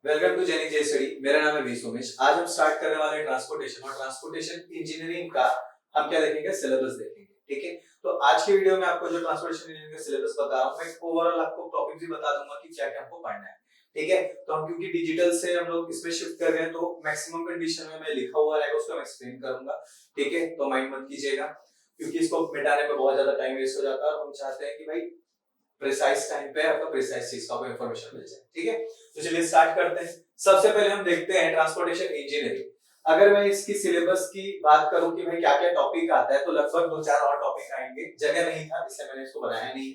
Welcome to Jenny J study. मेरा नाम है वी सोमेश। आज हम स्टार्ट करने वाले हैं ट्रांसपोर्टेशन और ट्रांसपोर्टेशन इंजीनियरिंग का हम क्या देखेंगे, सिलेबस देखेंगे। ठीक है, तो आज की वीडियो में आपको जो ट्रांसपोर्टेशन इंजीनियरिंग का सिलेबस बता रहा हूं, मैं ओवरऑल आपको टॉपिक भी बता दूंगा कि क्या क्या हमको पढ़ना है। ठीक है, तो हम क्योंकि डिजिटल से हम लोग इसमें शिफ्ट कर रहे हैं तो मैक्सिमम कंडीशन में मैं लिखा हुआ रहेगा उसको मैं एक्सप्लेन करूंगा। ठीक है, तो माइंड मत कीजिएगा क्योंकि इसको मिटाने में बहुत ज्यादा टाइम वेस्ट हो जाता है और हम चाहते हैं कि भाई प्रिसाइज टाइम पे आपका प्रिसाइज चीज का इंफॉर्मेशन मिल जाए। ठीक है, तो चलिए स्टार्ट करते हैं। सबसे पहले हम देखते हैं ट्रांसपोर्टेशन इंजीनियरिंग। अगर मैं इसकी सिलेबस की बात करूं कि भाई क्या क्या टॉपिक आता है तो लगभग दो चार और टॉपिक आएंगे। जगह नहीं था इसलिए मैंने इसको बनाया नहीं,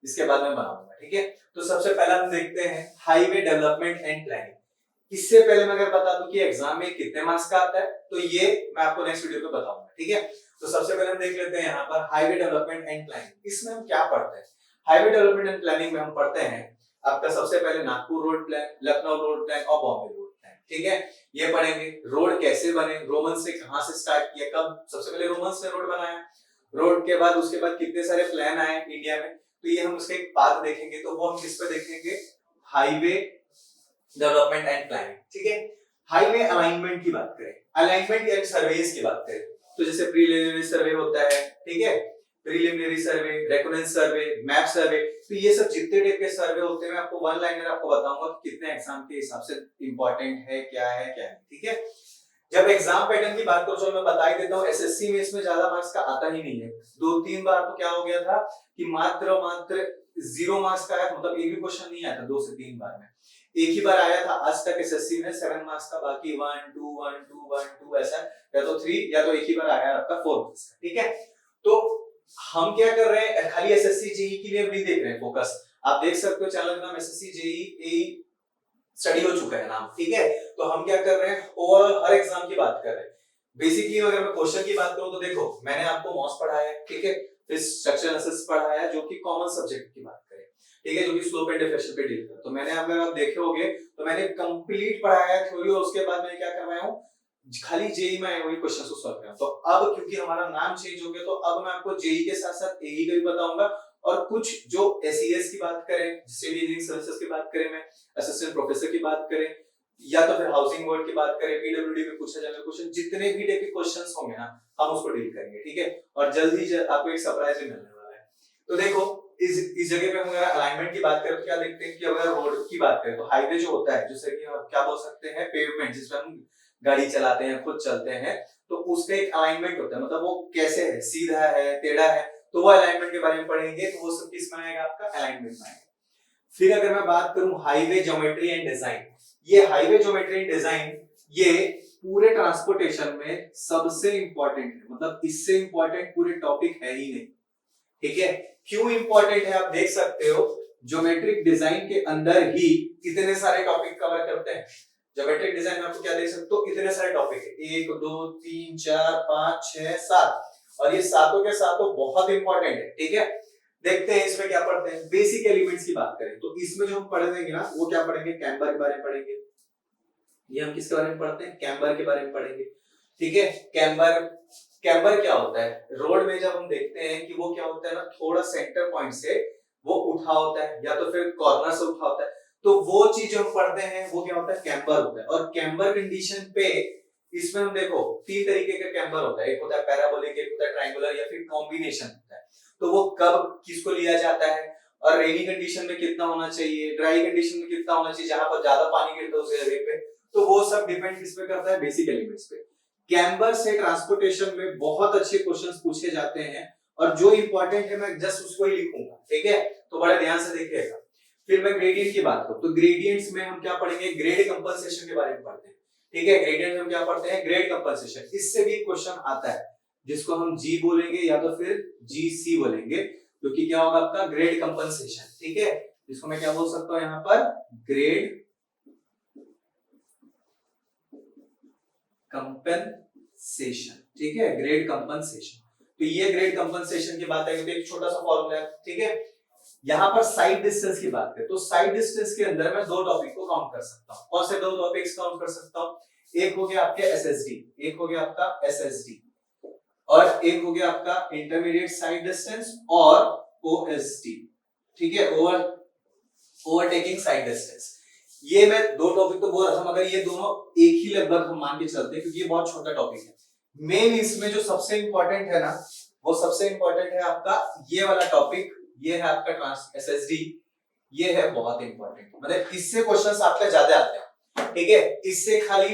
इसके बाद मैं बनाऊंगा। ठीक है, तो सबसे पहला हम देखते हैं हाईवे डेवलपमेंट एंड प्लानिंग। इससे पहले मैं अगर बता दूं कि एग्जाम में कितने मार्क्स का आता है तो ये मैं आपको नेक्स्ट वीडियो पे बताऊंगा। ठीक है, तो सबसे पहले हम देख लेते हैं यहाँ पर हाईवे डेवलपमेंट एंड प्लानिंग। इसमें हम क्या पढ़ते हैं? हाईवे डेवलपमेंट एंड प्लानिंग में हम पढ़ते हैं आपका सबसे पहले Nagpur road plan, Lucknow road plan और बॉम्बे रोड प्लान। ठीक है, ये पढ़ेंगे। रोड कैसे बने, रोमन से कहां से स्टार्ट किया, कब सबसे पहले रोमन ने रोड बनाया, रोड के बाद उसके बाद कितने सारे प्लान आए इंडिया में, तो ये हम उसके एक पाथ देखेंगे। तो वो हम किस पे देखेंगे? Highway development and planning. ठीक है, हाईवे अलाइनमेंट की बात करें, अलाइनमेंट एंड सर्वेस की बात करें तो जैसे प्रीलिमिनरी सर्वे होता है, ठीक है, प्रीलिमिनरी सर्वे, रेकोनेंस सर्वे, मैप सर्वे, तो ये सब जितने टाइप के सर्वे होते हैं मैं आपको वन लाइनर आपको बताऊंगा कि कितने एग्जाम के हिसाब से इंपॉर्टेंट है, क्या नहीं। ठीक है, जब एग्जाम पैटर्न की बात करो चलो मैं बता ही देता हूँ। एसएससी में इसमें ज्यादा मार्क्स का आता ही नहीं है। दो तीन बार तो क्या हो गया था कि मात्र 0 मार्क्स का आया, मतलब एक भी क्वेश्चन नहीं आया था 2 से 3 बार में। एक ही बार आया था आज तक एसएससी में 7 मार्क्स का, बाकी 1 2 1 2 1 2 ऐसा, या तो 3 या तो एक ही बार आया आपका 4 मार्क्स का। ठीक है, तो हम क्या कर रहे हैं, खाली एसएससी जेई के लिए नहीं देख रहे हैं फोकस। आप देख सकते हो चैनल का नाम एसएससी जेई स्टडी हो चुका है नाम। ठीक है, तो हम क्या कर रहे हैं, ओवरऑल हर एग्जाम की बात कर रहे हैं। बेसिकली अगर मैं क्वेश्चन की बात करूं तो देखो मैंने आपको मॉस पढ़ाया है, ठीक है, फिर स्ट्रक्चर एनालिसिस पढ़ाया है जो कि कॉमन सब्जेक्ट की बात करें, ठीक है, जो कि स्लोप एंड डिफ्लेक्शन पे डील करता है। तो मैंने अगर आप देखे होंगे तो मैंने कंप्लीट पढ़ाया है थ्योरी और उसके बाद मैं क्या करवाया हूं, खाली जेई में आए हुए क्वेश्चंस को सॉल्व करना। तो अब क्योंकि हमारा नाम चेंज हो गया तो अब मैं आपको जेई के साथ साथ एई का भी बताऊंगा और कुछ जो एसईएस की बात करें, सिविल इंजीनियरिंग सर्विसेज की बात करें, मैं असिस्टेंट प्रोफेसर की बात करें या तो फिर हाउसिंग बोर्ड की बात करें, पीडब्ल्यूडी में पूछा जाने क्वेश्चन, जितने भी टाइप के क्वेश्चंस होंगे ना हम उसको डील करेंगे। ठीक है, और जल्द ही आपको एक सरप्राइज भी मिलने वाला है। तो देखो इस जगह पे हम अगर अलाइनमेंट की बात करें तो क्या देखते हैं कि अगर रोड की बात करें तो हाईवे जो होता है, जैसे कि हम क्या बोल सकते हैं, पेवमेंट जिस पर हम गाड़ी चलाते हैं, खुद चलते हैं, तो उसका एक अलाइनमेंट होता है, मतलब वो कैसे है, सीधा है, टेढ़ा है, तो वो अलाइनमेंट के बारे में पढ़ेंगे। तो वो सब किस में आएगा, आपका अलाइनमेंट में आएगा। फिर अगर मैं बात करूं हाईवे ज्योमेट्री एंड डिजाइन, ये हाईवे ज्योमेट्री एंड डिजाइन ये पूरे ट्रांसपोर्टेशन में सबसे इंपॉर्टेंट है, मतलब इससे इंपॉर्टेंट पूरे टॉपिक है ही नहीं। ठीक है, क्यों इंपॉर्टेंट है आप देख सकते हो, ज्योमेट्रिक डिजाइन के अंदर ही इतने सारे टॉपिक कवर करते हैं। ज्योमेट्रिक डिजाइन में आपको क्या देख सकते हो, इतने सारे टॉपिक है, 1 2 3 4 5 6 7, और ये सातों के सातों बहुत इंपॉर्टेंट है। ठीक है, देखते हैं इसमें क्या पढ़ते हैं। बेसिक एलिमेंट्स की बात करें तो इसमें जो हम पढ़ेंगे ना वो क्या पढ़ेंगे, कैम्बर के बारे में पढ़ेंगे। ये हम किसके बारे में पढ़ते हैं, कैम्बर के बारे में पढ़ेंगे। ठीक है, कैम्बर, कैम्बर क्या होता है, रोड में जब हम देखते हैं कि वो क्या होता है ना, थोड़ा सेंटर पॉइंट से वो उठा होता है या तो फिर कॉर्नर से उठा होता है, तो वो चीज हम पढ़ते हैं वो क्या होता है, कैम्बर होता है। और कैम्बर कंडीशन पे इसमें हम देखो 3 तरीके का कैम्बर होता है, एक होता है पैराबोलिक, एक होता है ट्रायंगुलर या फिर कॉम्बिनेशन होता है। तो वो कब किसको लिया जाता है और रेनी कंडीशन में कितना होना चाहिए, ड्राई कंडीशन में कितना होना चाहिए, जहां पर ज्यादा पानी गिरता है उस जगह पे, तो वो सब डिपेंड किस पे करता है, बेसिक एलिमेंट्स पे। कैम्बर से ट्रांसपोर्टेशन में बहुत अच्छे क्वेश्चंस पूछे जाते हैं और जो इंपॉर्टेंट है मैं जस्ट उसको ही लिखूंगा। ठीक है, तो बड़े ध्यान से देखिएगा। फिर मैं ग्रेडियंट की बात करूं तो ग्रेडियंट्स में हम क्या पढ़ेंगे, ग्रेड कंपनसेशन के बारे में पढ़ते हैं। ठीक है, ग्रेडियंट में हम क्या पढ़ते हैं, ग्रेड कंपनसेशन। इससे भी क्वेश्चन आता है जिसको हम जी बोलेंगे या तो फिर जीसी बोलेंगे, क्योंकि क्या होगा आपका ग्रेड कंपनसेशन। ठीक है, जिसको मैं क्या बोल सकता हूं यहां पर, ग्रेड कंपनसेशन। ठीक है, ग्रेड कंपनसेशन। तो ये ग्रेड कंपनसेशन की बात है तो एक छोटा सा फॉर्मूला है। ठीक है, यहां पर साइड डिस्टेंस की बात करें तो साइड डिस्टेंस के अंदर मैं दो टॉपिक को काउंट कर सकता हूं। कौन से दो टॉपिक्स काउंट कर सकता हूं, एक हो गया आपके एसएसडी, एक हो गया आपका एसएसडी, और एक हो गया आपका इंटरमीडिएट साइड डिस्टेंस और ओएसडी। ठीक है, ओवरटेकिंग साइड डिस्टेंस। ये मैं दो टॉपिक तो बोल रहा था, मगर ये दोनों एक ही लगभग हम मान के चलते हैं, क्योंकि ये बहुत छोटा टॉपिक है। मेन इसमें जो सबसे इंपॉर्टेंट है ना, वो सबसे इंपॉर्टेंट है आपका ये वाला टॉपिक, ये है आपका ट्रांस एसएसडी, ये है बहुत इंपॉर्टेंट, मतलब इससे क्वेश्चंस आपका ज्यादा आते हैं, ठीक है। इससे खाली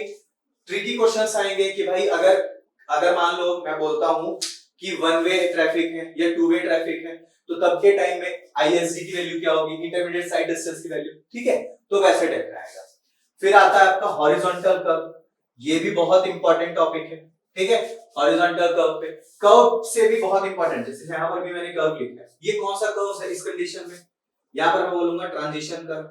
ट्रिकी क्वेश्चंस आएंगे कि भाई अगर अगर मान लो मैं बोलता हूं कि वन वे ट्रैफिक है या टू वे ट्रैफिक है, तो तब के टाइम में आईएसडी की वैल्यू क्या होगी, इंटरमीडिएट साइड डिस्टेंस की वैल्यू, ठीक है। तो वैसे टाइप का आएगा। फिर आता है आपका हॉरिजॉन्टल कर्व, ये भी बहुत इंपॉर्टेंट टॉपिक है, ठीक है। हॉरिजॉन्टल कर्व पे कर्व से भी बहुत इंपॉर्टेंट, जैसे यहां पर भी मैंने कर्व लिखा है, ये कौन सा कर्व है इस कंडीशन में, यहां पर मैं बोलूंगा ट्रांजिशन कर्व,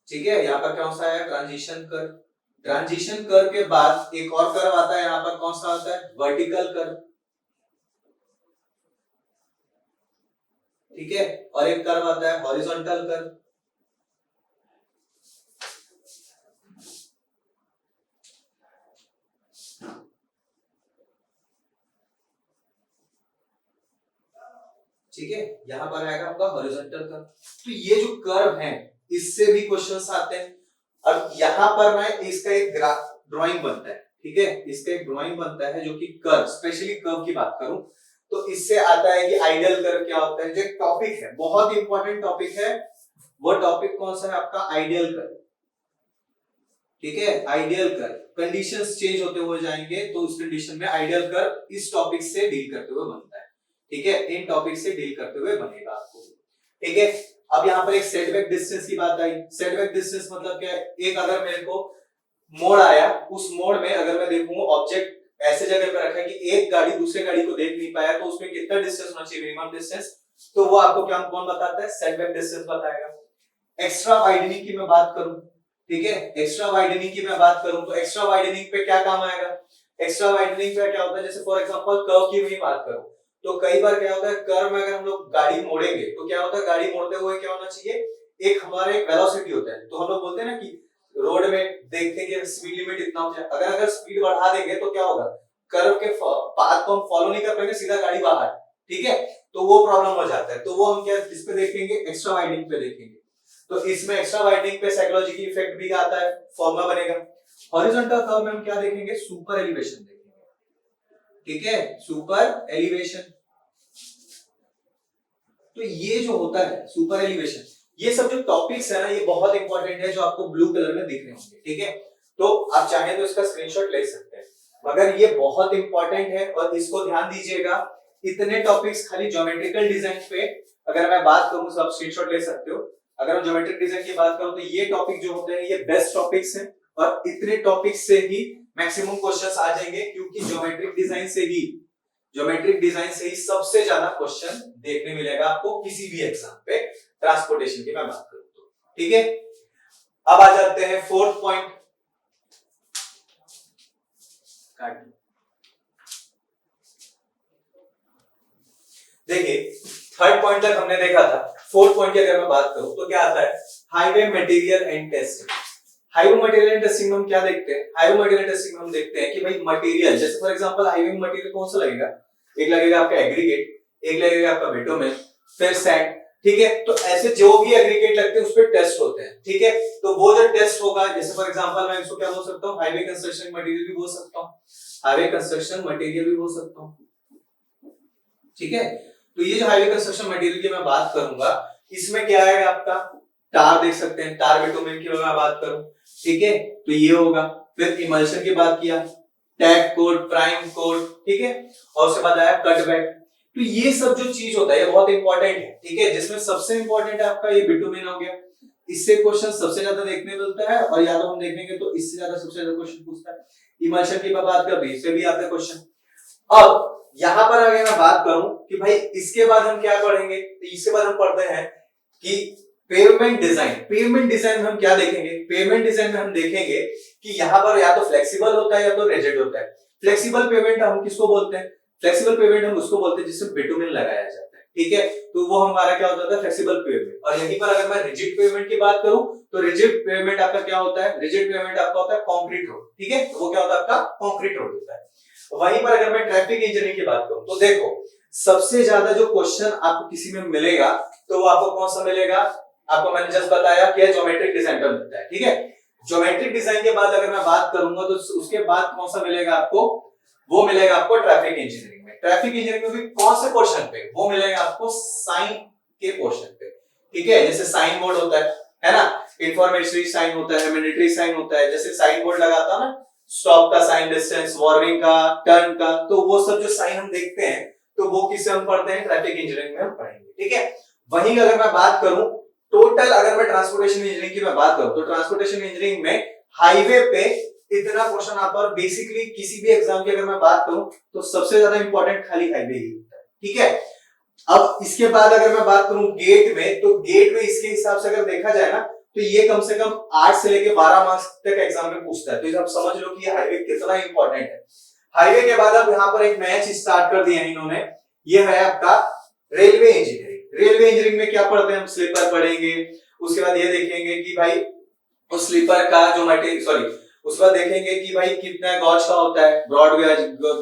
ठीक है। यहां पर कौन सा है, ट्रांजिशन कर्व। ट्रांजिशन कर्व के बाद एक और कर्व आता है, यहां पर कौन सा आता है, वर्टिकल कर्व, ठीक है। और एक कर्व आता है हॉरिजॉन्टल कर्व, ठीक है। यहां पर आएगा आपका हॉरिजॉन्टल कर्व। तो ये जो कर्व है इससे भी क्वेश्चंस आते हैं। अब यहां पर मैं इसका एक ड्राइंग बनता है, ठीक है, इसका एक ड्राइंग बनता है जो कि कर्व, स्पेशली कर्व की बात करूं तो इससे आता है कि आइडियल कर्व क्या होता है, जो एक टॉपिक है, बहुत इंपॉर्टेंट टॉपिक है। वो टॉपिक कौन सा है आपका, आइडियल कर्व, ठीक है। आइडियल कर्व, कंडीशंस चेंज होते हुए जाएंगे तो उस कंडीशन में आइडियल कर्व इस टॉपिक से डील करते हुए बनता है, ठीक है। इन टॉपिक से डील करते हुए बनेगा आपको, ठीक है। अब यहाँ पर एक सेटबैक डिस्टेंस की बात आई। सेटबैक डिस्टेंस मतलब क्या है, एक अगर मेरे को मोड़ आया, उस मोड़ में अगर मैं देखूं ऑब्जेक्ट ऐसे जगह पर रखा है कि एक गाड़ी दूसरे गाड़ी को देख नहीं पाया, तो उसमें कितना डिस्टेंस होना चाहिए, मिनिमम डिस्टेंस, तो वो आपको क्या कौन बताता है, सेटबैक डिस्टेंस बताएगा। एक्स्ट्रा वाइडनिंग की मैं बात करूं, ठीक है, एक्स्ट्रा वाइडनिंग की मैं बात करूं तो एक्स्ट्रा वाइडनिंग पे क्या काम आएगा, एक्स्ट्रा वाइडनिंग पे क्या होता है, जैसे फॉर एग्जांपल कर्व की भी बात करूं तो कई बार क्या होता है, कर्व में अगर हम लोग गाड़ी मोड़ेंगे तो क्या होता है, गाड़ी मोड़ते हुए क्या होना चाहिए, एक हमारे वेलोसिटी होता है, तो हम लोग बोलते हैं ना कि रोड में देखते हैं कि स्पीड लिमिट इतना हो जाए, अगर अगर स्पीड बढ़ा देंगे तो क्या होगा, कर्व के पाथ को हम फॉलो नहीं कर पाएंगे, सीधा गाड़ी बाहर, ठीक है, तो वो प्रॉब्लम हो जाता है। तो वो हम क्या इस पे देखेंगे, एक्स्ट्रा वाइडनिंग पे देखेंगे। तो इसमें एक्स्ट्रा वाइडनिंग पे साइकोलॉजिकल इफेक्ट भी आता है, फॉर्मूला बनेगा। हॉरिजॉन्टल कर्व में हम क्या देखेंगे, सुपर एलिवेशन देखेंगे, ठीक है, सुपर एलिवेशन। तो ये जो होता है सुपर एलिवेशन, ये सब जो टॉपिक्स है ना, ये बहुत इंपॉर्टेंट है, जो आपको ब्लू कलर में दिख रहे होंगे, ठीक है। तो आप चाहें तो इसका स्क्रीनशॉट ले सकते हैं, मगर ये बहुत इंपॉर्टेंट है और इसको ध्यान दीजिएगा। इतने टॉपिक्स खाली ज्योमेट्रिकल डिजाइन पे अगर मैं बात करूं तो आप स्क्रीनशॉट ले सकते हो। अगर मैं ज्योमेट्रिक डिजाइन की बात करूं तो ये टॉपिक जो होते हैं ये बेस्ट टॉपिक्स हैं, और इतने टॉपिक्स से ही मैक्सिमम क्वेश्चंस आ जाएंगे, क्योंकि ज्योमेट्रिक डिजाइन से ही सबसे ज्यादा क्वेश्चन देखने मिलेगा आपको किसी भी एग्जाम पे, ट्रांसपोर्टेशन की मैं बात करूं तो, ठीक है। अब आ जाते हैं फोर्थ पॉइंट, देखिए थर्ड पॉइंट तक हमने देखा था। फोर्थ पॉइंट की अगर मैं बात करूं तो क्या आता है, highway material and testing. Highway material and testing में हम क्या देखते हैं, हाईवे मटेरियल टेस्टिंग में हम देखते हैं कि भाई मटेरियल, जैसे फॉर एग्जांपल हाईवे में मटेरियल कौन सा लगेगा, एक लगेगा आपका एग्रीगेट, एक लगेगा आपका बिटुमेन, फिर सैंड, ठीक है। तो ऐसे जो भी एग्रीगेट लगते हैं उस पर टेस्ट होते हैं, ठीक है। तो वो जो टेस्ट होगा, जैसे फॉर एग्जांपल मैं इसको क्या बोल सकता हूँ, हाईवे कंस्ट्रक्शन मटेरियल भी बोल सकता हूँ, हाईवे कंस्ट्रक्शन मटेरियल भी बोल सकता हूँ, ठीक है। तो ये जो हाईवे कंस्ट्रक्शन मटेरियल की मैं बात करूंगा, इसमें क्या है आपका, टार देख सकते हैं, टार बिटुमेन की मैं बात करूं, ठीक है, तो ये होगा। फिर इमल्शन की बात किया, टैग कोड, प्राइम कोड, ठीक है, और उसके बाद आया कटबैक। तो ये सब जो चीज होता है ये बहुत इंपॉर्टेंट है, ठीक है, जिसमें सबसे इंपॉर्टेंट है आपका ये बिटुमेन हो गया। इससे क्वेश्चन सबसे ज्यादा देखने मिलता है, और या तो हम देखेंगे तो इससे ज्यादा सबसे ज्यादा क्वेश्चन पूछता है। इमल्शन की बात कर रही इससे भी आता है क्वेश्चन। अब यहां पर अगर मैं बात करूं कि भाई इसके बाद हम क्या पढ़ेंगे, तो इसके बाद हम पढ़ते हैं कि पेवमेंट डिजाइन। पेवमेंट डिजाइन में हम क्या देखेंगे, पेवमेंट डिजाइन में हम देखेंगे कि यहां पर या तो फ्लेक्सिबल होता है या तो रिजिड होता है। फ्लेक्सिबल पेवमेंट हम किसको बोलते हैं, फ्लेक्सिबल पेवमेंट हम उसको बोलते हैं जिसमें बिटुमेन लगाया जाता है, ठीक है। तो वो हमारा क्या होता है, फ्लेक्सिबल पेवमेंट। और यहीं पर अगर मैं रिजिड पेवमेंट की बात करूं तो रिजिड पेवमेंट आपका क्या होता है, रिजिड पेवमेंट आपका होता है कंक्रीट रोड, ठीक है। तो वो क्या होता है आपका कंक्रीट रोड होता है। वहीं पर अगर मैं ट्रैफिक इंजीनियरिंग की बात करूं तो देखो सबसे ज्यादा जो क्वेश्चन आपको किसी में मिलेगा तो वो आपको कौन सा मिलेगा, आपको मैंने जस्ट बताया कि ज्योमेट्रिक डिजाइन पर मिलता है, ठीक है। ज्योमेट्रिक डिजाइन के बाद अगर मैं बात करूंगा तो उसके बाद कौन सा मिलेगा आपको, वो मिलेगा आपको ट्रैफिक इंजीनियरिंग में। ट्रैफिक इंजीनियरिंग में भी कौन से पोर्शन पे, वो मिलेगा आपको साइन के पोर्शन पे, ठीक है। जैसे साइन बोर्ड होता है ना, इंफॉर्मेटरी साइन होता है, मिलिट्री साइन होता है। जैसे साइन बोर्ड लगाता है ना, स्टॉप का साइन, डिस्टेंस, वार्निंग का, टर्न का, तो वो सब जो साइन हम देखते हैं तो वो किससे हम पढ़ते हैं, ट्रैफिक इंजीनियरिंग में हम पढ़ेंगे, ठीक है। वहीं अगर मैं बात करूं टोटल, अगर मैं ट्रांसपोर्टेशन इंजीनियरिंग की मैं बात करूं तो ट्रांसपोर्टेशन इंजीनियरिंग में हाईवे पे इतना क्वेश्चन आता है। और बेसिकली किसी भी एग्जाम की अगर मैं बात करूं तो सबसे ज्यादा इंपॉर्टेंट खाली हाईवे ही होता है, ठीक है। अब इसके बाद अगर मैं बात करूं गेट में, तो गेट में इसके हिसाब से अगर देखा जाए ना तो ये कम से कम 8 से लेके 12 मार्क्स तक एग्जाम में पूछता है। तो आप समझ लो कि ये हाईवे कितना इंपॉर्टेंट है। हाईवे के बाद अब यहाँ पर एक नया चीज स्टार्ट कर दिया है इन्होंने, ये है आपका रेलवे इंजीनियरिंग। रेलवे इंजीनियरिंग में क्या पढ़ते हैं हम, स्लीपर पढ़ेंगे। उसके बाद ये देखेंगे कि भाई उस स्लीपर का जो मटेरियल, उसके बाद देखेंगे कि भाई कितना गॉज का होता है, ब्रॉड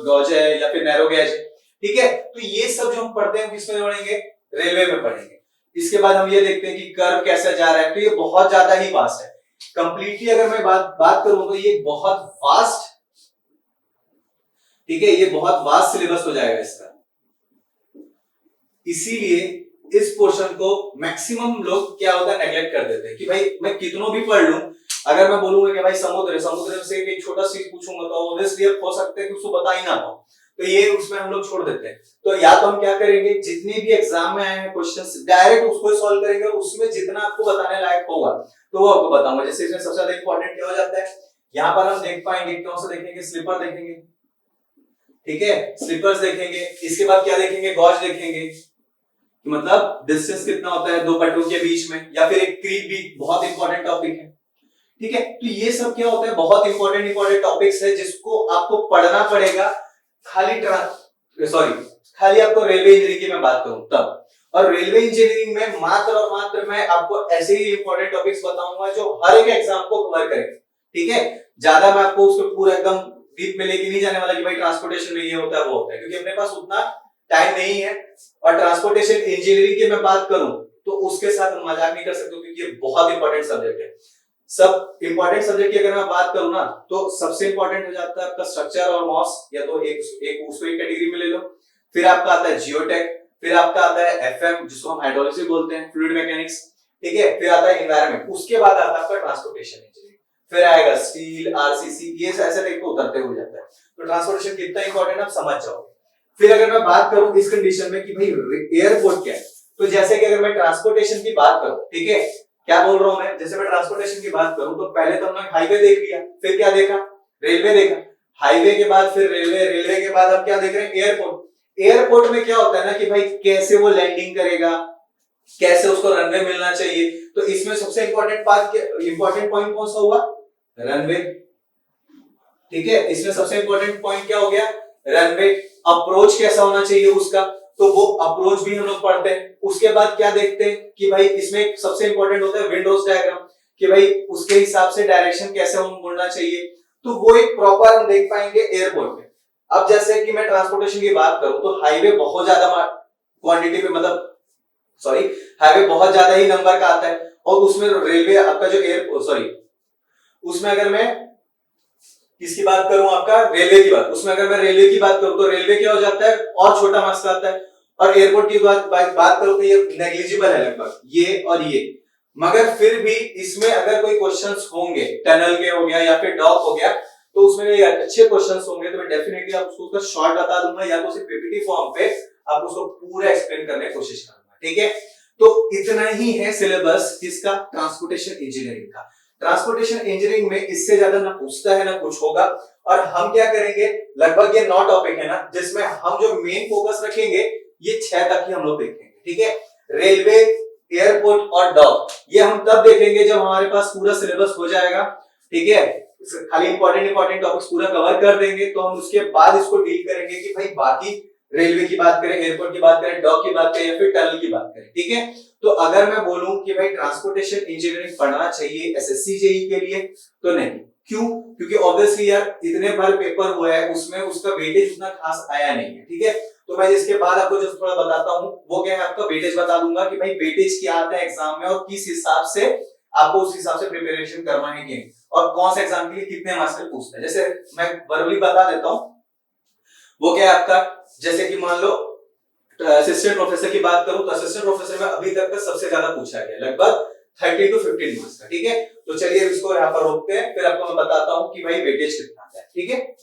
गॉज है या फिर नैरो गॉज है, ठीक है। तो ये सब जो हम पढ़ते हैं किसमें पढ़ेंगे, रेलवे में पढ़ेंगे। इसके बाद हम ये देखते हैं कि कर्व कैसा जा रहा है। तो ये बहुत ज्यादा ही वास्ट है। कंप्लीटली अगर मैं बात करूं तो ये बहुत वास्ट, ठीक है, ये बहुत वास्ट सिलेबस हो जाएगा इसका। इसीलिए इस पोर्शन को मैक्सिमम लोग क्या होता है, नेग्लेक्ट कर देते हैं कि भाई मैं कितनों भी पढ़ लूं, अगर मैं बोलूंगा कि भाई समुद्र से एक छोटा चीज पूछूंगा तो ऑब्वियसली हो सकता है कि उसको बता ही ना पाऊं, तो ये उसमें हम लोग छोड़ देते हैं। तो या तो हम क्या करेंगे, जितने भी एग्जाम में आए हैं क्वेश्चंस डायरेक्ट उसको सॉल्व करेंगे और उसमें जितना आपको बताने लायक होगा तो वो आपको बताऊंगा। जैसे इसमें सबसे ज्यादा इंपॉर्टेंट क्या हो जाता है, यहाँ पर हम देख पाएंगे, कौन सा देखेंगे, स्लीपर देखेंगे, ठीक है, स्लीपर्स देखेंगे। इसके बाद क्या देखेंगे, गॉज देखेंगे, मतलब डिस्टेंस कितना होता है दो पटरों के बीच में, या फिर एक क्रीप भी बहुत इंपॉर्टेंट टॉपिक है, ठीक है। तो ये सब क्या होता है, बहुत इंपॉर्टेंट टॉपिक्स है जिसको आपको पढ़ना पड़ेगा। खाली आपको रेलवे इंजीनियरिंग की मैं बात करूं तब। और रेलवे इंजीनियरिंग में मात्र और मात्र मैं आपको ऐसे ही इंपॉर्टेंट टॉपिक्स बताऊंगा जो हर एक एग्जाम को कवर करेंगे, ठीक है। ज्यादा मैं आपको उसको पूरा एकदम डीप में लेके नहीं जाने वाला कि भाई ट्रांसपोर्टेशन में ये होता है वो होता है, क्योंकि अपने पास उतना टाइम नहीं है। और ट्रांसपोर्टेशन इंजीनियरिंग की मैं बात करूं तो उसके साथ हम मजाक नहीं कर सकते, क्योंकि ये बहुत इंपॉर्टेंट सब्जेक्ट है। सब इंपॉर्टेंट सब्जेक्ट की अगर मैं बात करूं ना तो सबसे इंपॉर्टेंट हो जाता है आपका स्ट्रक्चर और मॉस, या तो एक उसको एक कैटेगरी में ले लो। फिर आपका आता है जियोटेक, फिर आपका आता है एफएम जिसको हम हाइड्रोलिक्स बोलते हैं, फ्लूइड मैकेनिक्स, ठीक है। फिर आता है एनवायरनमेंट, उसके बाद आता है आपका ट्रांसपोर्टेशन इंजीनियरिंग, फिर आएगा स्टील, आरसीसी, ये ऐसे टाइप को उतरते हुए जाता है। तो ट्रांसपोर्टेशन कितना इंपॉर्टेंट आप समझ जाओगे। फिर अगर मैं बात करूं इस कंडीशन में कि भाई एयरपोर्ट क्या है, तो जैसे कि अगर मैं ट्रांसपोर्टेशन की बात करूं, ठीक है, क्या बोल रहा हूं मैं, जैसे मैं ट्रांसपोर्टेशन की बात करूं तो पहले तो हमने हाईवे देख लिया, फिर क्या देखा, रेलवे देखा, हाईवे के बाद फिर रेलवे, रेलवे के बाद अब क्या देख रहे हैं, एयरपोर्ट। एयरपोर्ट में क्या होता है ना कि भाई कैसे वो लैंडिंग करेगा, कैसे उसको रनवे मिलना चाहिए। तो इसमें सबसे इंपॉर्टेंट पॉइंट कौन सा हुआ, रनवे, ठीक है। इसमें सबसे इंपॉर्टेंट पॉइंट क्या हो गया, रनवे। अप्रोच कैसा होना चाहिए उसका, तो वो अप्रोच भी हम लोग पढ़ते हैं। उसके बाद क्या देखते हैं कि भाई इसमें सबसे इंपॉर्टेंट होता है विंडोज डायग्राम, कि भाई उसके हिसाब से डायरेक्शन कैसे मुड़ना चाहिए, तो वो एक प्रॉपर हम देख पाएंगे एयरपोर्ट में। अब जैसे कि मैं ट्रांसपोर्टेशन की बात करूं तो हाईवे बहुत ज्यादा क्वांटिटी पे, हाईवे बहुत ज्यादा ही नंबर का आता है। और उसमें रेलवे आपका जो उसमें अगर मैं किसकी बात करूं, आपका रेलवे की बात, उसमें अगर मैं रेलवे की बात करूं तो रेलवे क्या हो जाता है और छोटा मार्क्स का आता है। और एयरपोर्ट की बात करूं तो ये नेग्लिजिबल है लगभग, ये और ये। मगर फिर भी इसमें अगर कोई क्वेश्चंस होंगे, टनल के हो गया या फिर डॉक हो गया, तो उसमें अच्छे क्वेश्चंस होंगे तो मैं डेफिनेटली आपको उसका शॉर्ट बता दूंगा, या तो सिर्फ पीपीटी फॉर्म पे आप उसको पूरा एक्सप्लेन करने की कोशिश करूंगा, ठीक है। तो इतना ही है सिलेबस किसका, ट्रांसपोर्टेशन इंजीनियरिंग का। ट्रांसपोर्टेशन इंजीनियरिंग में इससे ज्यादा ना पूछता है ना कुछ होगा। और हम क्या करेंगे, लगभग ये 9 टॉपिक है ना, जिसमें हम जो मेन फोकस रखेंगे ये 6 तक ही हम लोग देखेंगे, ठीक है। रेलवे, एयरपोर्ट और डॉक ये हम तब देखेंगे जब हमारे पास पूरा सिलेबस हो जाएगा, ठीक है। खाली इंपॉर्टेंट टॉपिक्स पूरा कवर कर देंगे तो हम उसके बाद इसको डील करेंगे कि भाई बाकी रेलवे की बात करें, एयरपोर्ट की बात करें, डॉक की बात करें या फिर टनल की बात करें, ठीक है। तो अगर मैं बोलूं कि भाई ट्रांसपोर्टेशन इंजीनियरिंग पढ़ना चाहिए एसएससी जेई के लिए, तो नहीं, क्यों? क्योंकि ऑब्वियसली यार इतने बार पेपर हुआ है, उसमें उसका वेटेज उतना खास आया नहीं है, ठीक है। तो मैं इसके बाद आपको जो थोड़ा बताता हूँ वो क्या है, आपका वेटेज बता दूंगा कि भाई वेटेज क्या आता है एग्जाम में और किस हिसाब से आपको उस हिसाब से प्रिपरेशन करना है कि नहीं, और कौन से एग्जाम के लिए कितने मार्क्स का पूछता है। जैसे मैं वर्बली बता देता हूँ, वो क्या है आपका, जैसे कि मान लो असिस्टेंट प्रोफेसर की बात करूं तो असिस्टेंट प्रोफेसर में अभी तक का सबसे ज्यादा पूछा गया लगभग 30 to 15 मार्क्स का, ठीक है। तो चलिए इसको यहाँ पर रोकते हैं, फिर आपको मैं बताता हूं कि भाई वेटेज कितना आता है, ठीक है।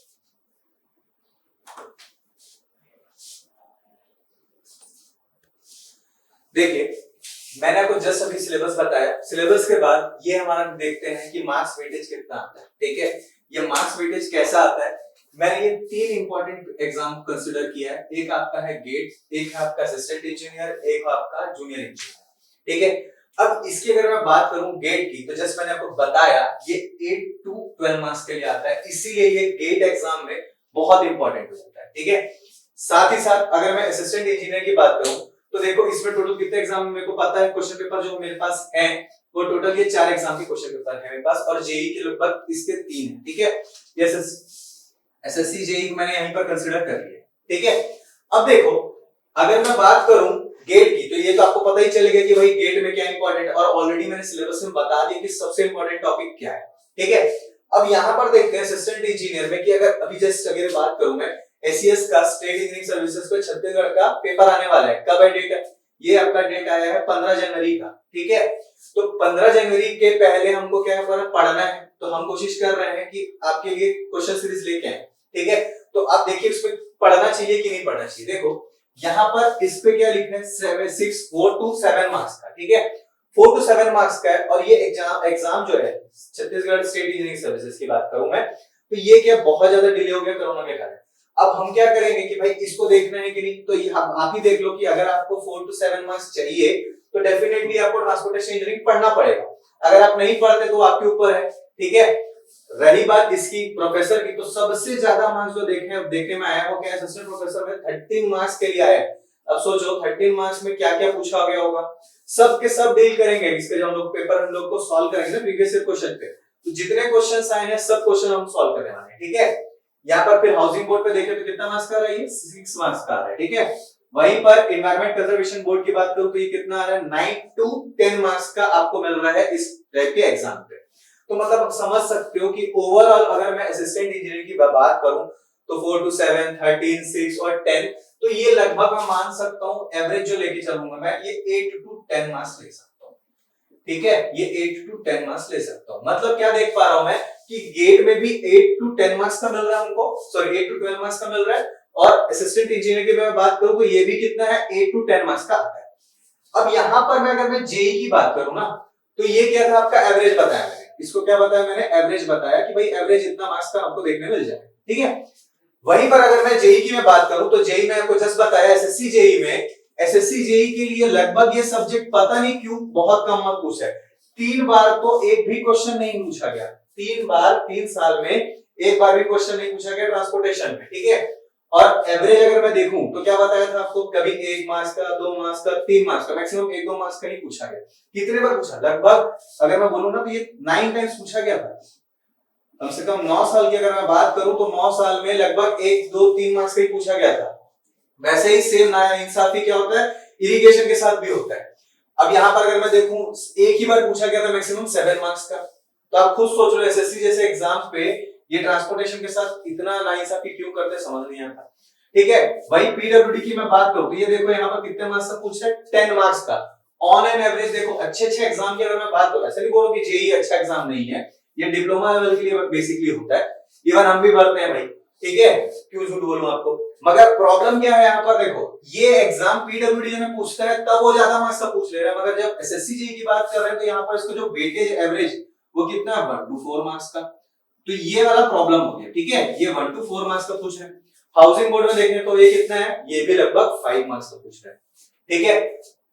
देखिए मैंने आपको जस्ट अभी सिलेबस बताया, सिलेबस के बाद ये हमारा देखते हैं कि मार्क्स वेटेज कितना आता है, ठीक है। ये मार्क्स वेटेज कैसा आता है, मैंने ये तीन इंपॉर्टेंट एग्जाम कंसीडर किया है, एक आपका है गेट, एक है आपका असिस्टेंट इंजीनियर, एक आपका जूनियर इंजीनियर, ठीक है। अब इसकी अगर मैं बात करूं गेट की, तो जस्ट मैंने आपको बताया ये 8 to 12 मार्क्स के लिए आता है, इसीलिए ये गेट एग्जाम में बहुत इंपॉर्टेंट हो जाता है, ठीक है। साथ ही साथ अगर मैं असिस्टेंट इंजीनियर की बात करूं तो देखो इसमें टोटल कितने एग्जाम मेरे को पता है, क्वेश्चन पेपर जो मेरे पास है वो टोटल ये 4 एग्जाम के क्वेश्चन पेपर है मेरे पास, और जेई के लगभग इसके 3 है, ठीक है। ये एसएससी जेई मैंने यहीं पर कंसीडर कर लिया, ठीक है। अब देखो अगर मैं बात करूं गेट की, तो ये तो आपको पता ही चलेगा कि भाई गेट में क्या इंपॉर्टेंट है, और ऑलरेडी मैंने सिलेबस में बता दिया कि सबसे इंपॉर्टेंट टॉपिक क्या है, ठीक है। अब यहां पर देखते हैं असिस्टेंट इंजीनियर में कि अगर अभी जस्ट अगर बात करूं मैं एसीएस का स्टेट इंजीनियरिंग सर्विसेज को छत्तीसगढ़ का पेपर आने वाला है, कब है डेट, ये आपका डेट आया है 15 जनवरी का, ठीक है। तो 15 जनवरी के पहले हमको क्या है पढ़ना है, तो हम कोशिश कर रहे हैं कि आपके लिए क्वेश्चन सीरीज लेके आए, ठीक है। तो आप देखिए इसमें पढ़ना चाहिए कि नहीं पढ़ना चाहिए। देखो यहाँ पर इस पे क्या लिखना है 4 to 7 मार्क्स का, ठीक है। 4 to 7 मार्क्स का है, और ये एग्जाम जो है छत्तीसगढ़ स्टेट इंजीनियरिंग सर्विसेज की बात करूं मैं, तो ये क्या बहुत ज्यादा डिले हो गया कोरोना के कारण। अब हम क्या करेंगे कि भाई इसको देखना है कि नहीं, तो ये आप ही देख लो कि अगर आपको 4 to 7 मार्क्स चाहिए तो डेफिनेटली आपको ट्रांसपोर्टेशन इंजीनियरिंग पढ़ना पड़ेगा, अगर आप नहीं पढ़ते तो आपके ऊपर है, ठीक है। रही बात इसकी प्रोफेसर की, तो सबसे ज्यादा मार्क्स जो देखने में आया वो क्या है, असिस्टेंट प्रोफेसर में 13 मार्क्स के लिए आया है। अब सोचो 13 मार्क्स में क्या क्या पूछा गया होगा, सब के सब डील करेंगे इसके, जब हम लोग पेपर हम लोग को सॉल्व करेंगे ना प्रीवियस ईयर क्वेश्चन पे, तो जितने क्वेश्चंस आए हैं सब क्वेश्चन हम सॉल्व करने वाले हैं, ठीक है। यहाँ पर फिर हाउसिंग बोर्ड पे देखें तो कितना मार्क्स का रहा है, 6 मार्क्स का आ रहा है, ठीक है। वहीं पर एनवायरमेंट कंजर्वेशन बोर्ड की बात करूं तो ये कितना आ रहा है, 9 to 10 मार्क्स का आपको मिल रहा है इस टाइप के एग्जाम पे। तो मतलब आप समझ सकते हो कि ओवरऑल अगर मैं असिस्टेंट इंजीनियर की बात करूं तो 4 to 7, 13, 6 और 10, तो ये लगभग मैं मान सकता हूं एवरेज जो लेके चलूंगा मैं, ये 8 to 10 मार्क्स ले सकता हूं, ठीक है। ये 8 to 10 मार्क्स ले सकता हूं, मतलब क्या देख पा रहा हूं मैं कि गेट में भी 8 to 10 मार्क्स का मिल रहा है हमको, सॉरी 8 to 12 मार्क्स का मिल रहा है, और असिस्टेंट इंजीनियर की मैं बात करूं तो ये भी कितना है, 8 to 10 मार्क्स का आता है। अब यहां पर मैं अगर मैं जेई की बात करूं ना, तो ये क्या था आपका एवरेज बताया मैंने, इसको क्या बताया मैंने, एवरेज बताया कि भाई एवरेज इतना मार्क्स का आपको देखने मिल जाए, ठीक है। वहीं पर अगर मैं जेई की मैं बात करूं तो जेई में आपको जस्ट बताया एसएससी जेई में, एसएससी जेई के लिए लगभग ये सब्जेक्ट पता नहीं क्यों बहुत कम मार्क्स पूछा है, 3 बार तो एक भी क्वेश्चन नहीं पूछा गया, 3 बार 3 साल में एक बार भी क्वेश्चन नहीं पूछा गया ट्रांसपोर्टेशन में, ठीक है। और एवरेज अगर मैं देखूं तो क्या बताया था आपको, कभी 1 मार्क्स का, 2 मार्क्स का, 3 मार्क्स का, मैक्सिमम 1-2 मार्क्स का ही पूछा गया। कितने बार पूछा, लगभग अगर मैं बोलूं ना तो ये 9 टाइम्स पूछा गया था, कम से कम 9 साल की अगर मैं बात करूं तो 9 साल में लगभग 1, 2, 3 मार्क्स का ही पूछा गया था। वैसे ही सेम नाइंसाफी क्या होता है, इरिगेशन के साथ भी होता है। अब यहाँ पर अगर मैं देखूं एक ही बार पूछा गया था मैक्सिमम 7 मार्क्स का, तो आप खुद सोच लो एसएससी जैसे एग्जाम पे ये ट्रांसपोर्टेशन के साथ इतना नाइंसाफी क्यों करते समझ नहीं आता, ठीक है। वही पीडब्ल्यूडी की मैं बात करूं तो ये देखो यहाँ पर कितने मार्क्स का पूछ रहा है, 10 मार्क्स का ऑन एन एवरेज। देखो अच्छे एग्जाम की अगर मैं बात करूं, ऐसे नहीं बोलो कि जेईई अच्छा एग्जाम नहीं है, ये डिप्लोमा लेवल के लिए बेसिकली होता है, इवन हम भी भरते हैं भाई, ठीक है, क्यों झूठ बोलूं आपको। मगर प्रॉब्लम क्या है यहाँ पर, देखो ये एग्जाम पीडब्ल्यूडी में पूछता है तब वो ज्यादा मार्क्स का पूछ ले रहा है, मगर जब एसएससी जेईई की बात कर रहे हैं तो यहाँ पर इसको जो वेटेज एवरेज वो कितना है, 1 to 4 मार्क्स का, तो ये वाला प्रॉब्लम हो गया, ठीक है। ये 1 to 4 मार्क्स का पूछ रहे हैं। हाउसिंग बोर्ड में देखें तो ये कितना है, ये भी लगभग 5 मार्क्स का पूछ रहा है, ठीक है।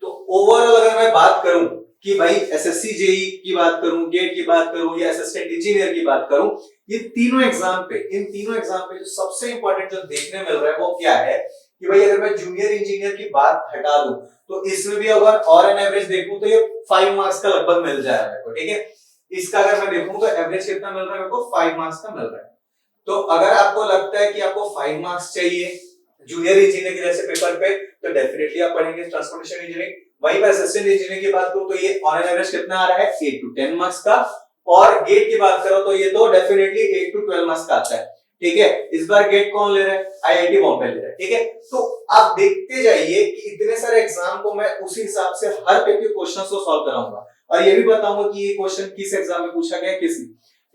तो ओवरऑल अगर मैं बात करूं कि भाई एसएससी जेईई की बात करूं, गेट की बात करूं या असिस्टेंट इंजीनियर की बात करूं, ये तीनों एग्जाम पे, इन तीनों एग्जाम पे जो सबसे इंपॉर्टेंट जो देखने मिल रहा है वो क्या है कि भाई अगर मैं जूनियर इंजीनियर की बात हटा दूं तो इसमें भी अगर और एन एवरेज देखूं तो ये 5 मार्क्स का लगभग मिल जाएगा, ठीक है। इसका अगर मैं देखूं तो एवरेज कितना मिल रहा है मेरे को 5 मार्क्स का मिल रहा है। तो अगर आपको लगता है कि आपको 5 मार्क्स चाहिए जूनियर इंजीनियर के जैसे पेपर पे, तो डेफिनेटली आप पढ़ेंगे ट्रांसपोर्टेशन इंजीनियरिंग। वहीं पर असिस्टेंट इंजीनियर की बात करूं तो ये ऑन एन एवरेज कितना आ रहा है 8 to 10 मार्क्स का, और गेट की बात करो तो ये तो डेफिनेटली 8 to 12 मार्क्स का आता है। ठीक है, इस बार गेट कौन ले रहा है, आईआईटी बॉम्बे ले रहा है। ठीक है, तो आप देखते जाइए कि इतने सारे एग्जाम को मैं उसी हिसाब से हर टाइप के क्वेश्चंस को सॉल्व कराऊंगा, और ये भी बताऊंगा कि ये क्वेश्चन किस एग्जाम में पूछा गया,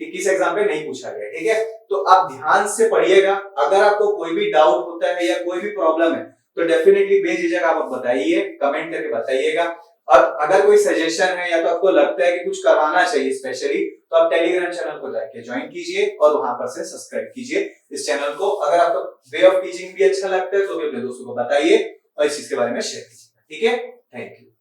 किस एग्जाम पे नहीं पूछा गया। ठीक है, तो आप ध्यान से पढ़िएगा। अगर आपको कोई भी डाउट होता है या कोई भी प्रॉब्लम है तो डेफिनेटली बेझिझक आप बताइए, कमेंट करके बताइएगा। और अगर कोई सजेशन है या तो आपको लगता है कि कुछ करवाना चाहिए स्पेशली, तो आप टेलीग्राम चैनल को जाके ज्वाइन कीजिए और वहां पर से सब्सक्राइब कीजिए इस चैनल को। अगर आपको वे ऑफ टीचिंग भी अच्छा लगता है तो भी अपने दोस्तों को बताइए और इस चीज के बारे में शेयर कीजिए। ठीक है, थैंक यू।